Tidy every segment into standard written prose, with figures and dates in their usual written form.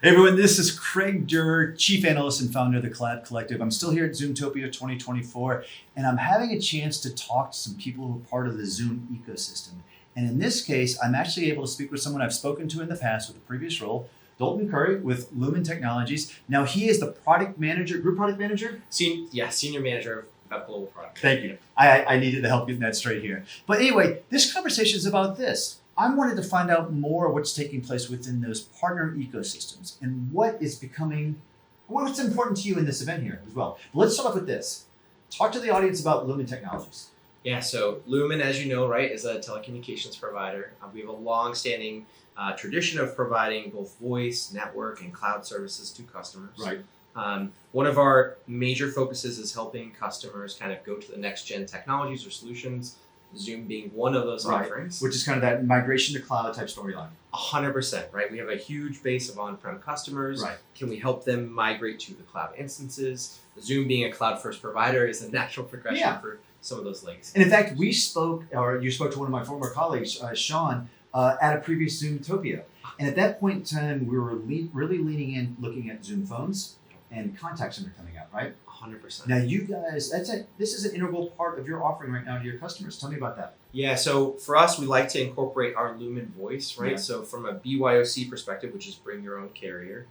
Hey everyone, this is Craig Durr, Chief Analyst and founder of the Collab Collective. I'm still here at Zoomtopia 2024, and I'm having a chance to talk to some people who are part of the Zoom ecosystem. And in this case, I'm actually able to speak with someone I've spoken to in the past with a previous role, Dalton Curry with Lumen Technologies. Now he is the product manager, group product manager? Senior manager of global product. Thank you. I needed the help getting that straight here. But anyway, this conversation is about this. I wanted to find out more what's taking place within those partner ecosystems and what's important to you in this event here as well. But let's start off with this. Talk to the audience about Lumen Technologies. Yeah, so Lumen, as you know, right, is a telecommunications provider. We have a long-standing tradition of providing both voice, network, and cloud services to customers. Right. One of our major focuses is helping customers kind of go to the next-gen technologies or solutions, Zoom being one of those offerings. Which is kind of that migration to cloud type storyline. 100%, right? We have a huge base of on-prem customers. Right. Can we help them migrate to the cloud instances? Zoom being a cloud-first provider is a natural progression for some of those legacy. And in fact, you spoke to one of my former colleagues, Sean, at a previous Zoomtopia. And at that point in time, we were really leaning in, looking at Zoom phones and contact center coming out, right? 100%. Now you guys, this is an integral part of your offering right now to your customers. Tell me about that. Yeah, so for us, we like to incorporate our Lumen voice, right? Yeah. So from a BYOC perspective, which is bring your own carrier,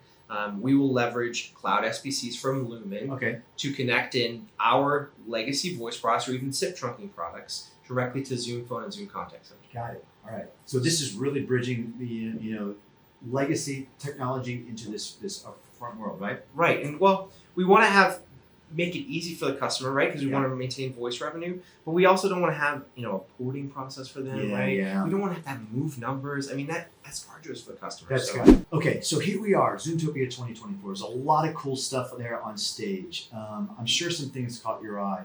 we will leverage cloud SBCs from Lumen to connect in our legacy voice products or even SIP trunking products directly to Zoom Phone and Zoom Contact Center. Got it. All right. So this is really bridging the legacy technology into this upfront world, right? Right, and well, we want to make it easy for the customer, right? Because we want to maintain voice revenue, but we also don't want to have a porting process for them, right? Yeah. We don't want to have to move numbers. I mean, that's arduous for the customer. That's good. Okay, so here we are, Zoomtopia 2024. There's a lot of cool stuff there on stage. I'm sure some things caught your eye.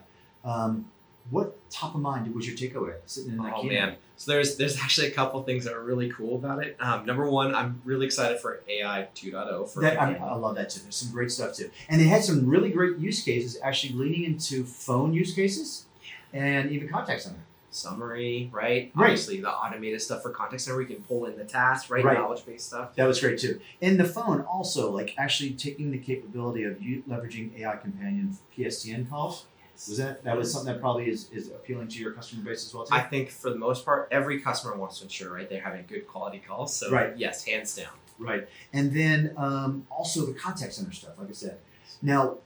What top of mind was your takeaway sitting in that keynote? Man, so there's actually a couple things that are really cool about it. Number one, I'm really excited for AI 2.0. I love that too. There's some great stuff too, and they had some really great use cases, actually leaning into phone use cases and even contact center. Summary, right? Obviously, the automated stuff for contact center, we can pull in the tasks, right? Knowledge-based stuff. That was great too. And the phone also, like actually taking the capability of leveraging AI companion PSTN calls. Was that was something that probably is appealing to your customer base as well too? I think for the most part, every customer wants to ensure, right, they're having good quality calls. So yes, hands down. Right. And then also the contact center stuff, like I said. Now,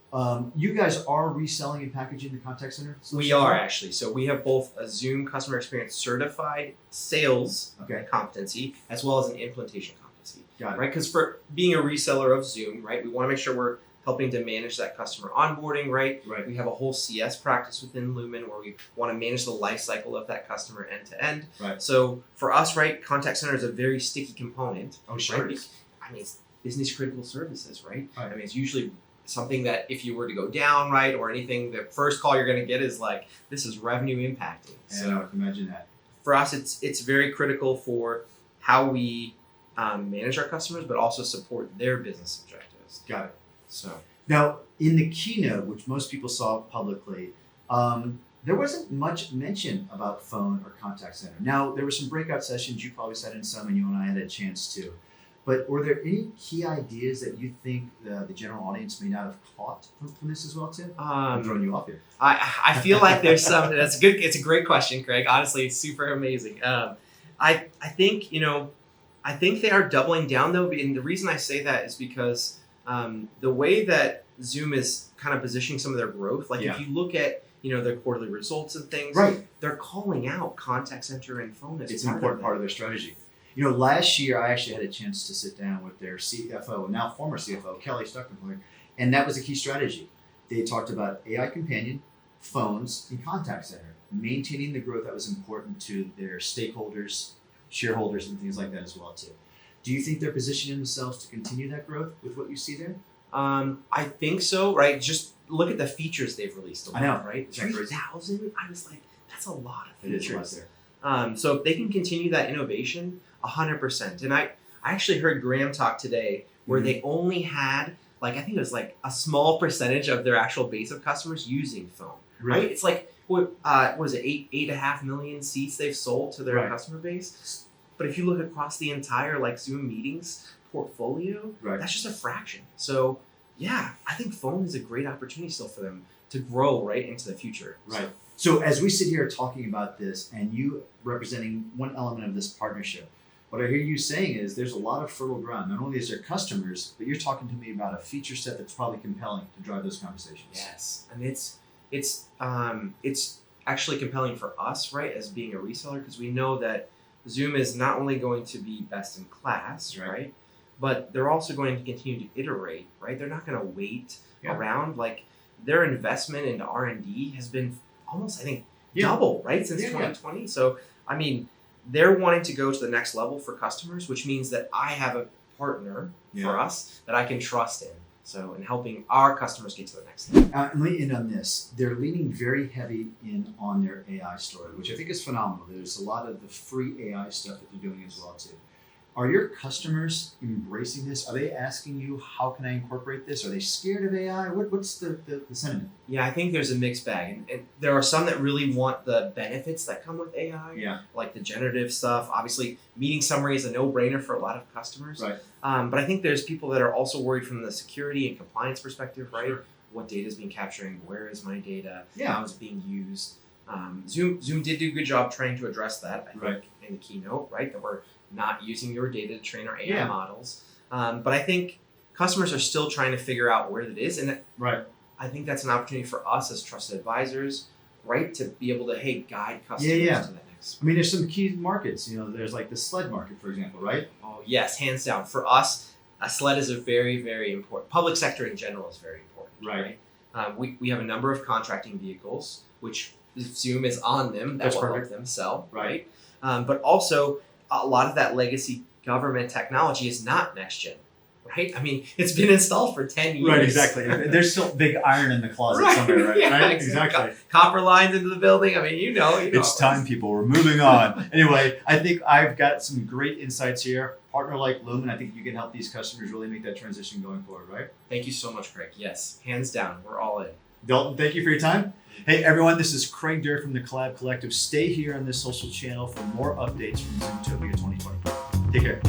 you guys are reselling and packaging the contact center solutions? We are actually. So we have both a Zoom customer experience certified sales competency as well as an implementation competency. Got it. Right? Because for being a reseller of Zoom, right, we want to make sure we're helping to manage that customer onboarding, right? Right. We have a whole CS practice within Lumen where we want to manage the life cycle of that customer end to end. Right. So for us, right, contact center is a very sticky component. Oh, sure. Right? I mean, it's business critical services, right? I mean, it's usually something that if you were to go down, right, or anything, the first call you're going to get is like, this is revenue impacting. So I can imagine that. For us, it's very critical for how we manage our customers, but also support their business objectives. Got it. So now, in the keynote, which most people saw publicly, there wasn't much mention about phone or contact center. Now, there were some breakout sessions. You probably sat in some, and you and I had a chance to. But were there any key ideas that you think the general audience may not have caught from this as well, too? I'm throwing you off here. I feel like there's some. That's good. It's a great question, Craig. Honestly, it's super amazing. I think I think they are doubling down though, and the reason I say that is because the way that Zoom is kind of positioning some of their growth, like if you look at their quarterly results and things, they're calling out contact center and phone as it's an important part of their strategy. Last year I actually had a chance to sit down with their CFO, now former CFO, Kelly Stuckenberg, and that was a key strategy. They talked about AI companion, phones, and contact center, maintaining the growth that was important to their stakeholders, shareholders, and things like that as well too. Do you think they're positioning themselves to continue that growth with what you see there? I think so, right? Just look at the features they've released. I know, right? 3,000. I was like, that's a lot of features. It is a lot there. So if they can continue that innovation, 100%. And I actually heard Graham talk today where they only had I think it was like a small percentage of their actual base of customers using phone. Right? It's like what was it, 8.5 million seats they've sold to their customer base. But if you look across the entire Zoom meetings portfolio, Right. that's just a fraction. So yeah, I think phone is a great opportunity still for them to grow right into the future. Right. So as we sit here talking about this and you representing one element of this partnership, what I hear you saying is there's a lot of fertile ground. Not only is there customers, but you're talking to me about a feature set that's probably compelling to drive those conversations. Yes, and it's actually compelling for us, right, as being a reseller, because we know that Zoom is not only going to be best in class, right, but they're also going to continue to iterate, right? They're not going to wait around. Like their investment into R&D has been almost, I think, double, right, since 2020. So, I mean, they're wanting to go to the next level for customers, which means that I have a partner for us that I can trust in. So, in helping our customers get to the next level. And lean in on this. They're leaning very heavy in on their AI story, which I think is phenomenal. There's a lot of the free AI stuff that they're doing as well too. Are your customers embracing this? Are they asking you, how can I incorporate this? Are they scared of AI? What's the sentiment? Yeah, I think there's a mixed bag. And there are some that really want the benefits that come with AI, like the generative stuff. Obviously, meeting summary is a no-brainer for a lot of customers. Right. But I think there's people that are also worried from the security and compliance perspective, right? Sure. What data is being captured? Where is my data? Yeah. How is it being used? Zoom did do a good job trying to address that, I think, in the keynote, right? That we're not using your data to train our AI models. But I think customers are still trying to figure out where that is. And I think that's an opportunity for us as trusted advisors, right? To be able to, guide customers to that next. I mean, there's some key markets. You know, there's like the sled market, for example, right? Oh, yes, hands down. For us, a sled is a very, very important. Public sector in general is very important, right? We have a number of contracting vehicles, which Zoom is on them. That will help them sell, right? But also, a lot of that legacy government technology is not next gen, right? I mean, it's been installed for 10 years. Right, exactly. There's still big iron in the closet somewhere, right? Yeah, exactly. Copper lines into the building. I mean, you know. It's time, people. We're moving on. Anyway, I think I've got some great insights here. Partner like Lumen, I think you can help these customers really make that transition going forward, right? Thank you so much, Craig. Yes, hands down. We're all in. Dalton, thank you for your time. Hey, everyone, this is Craig Durr from the Collab Collective. Stay here on this social channel for more updates from Zoomtopia 2020. Take care.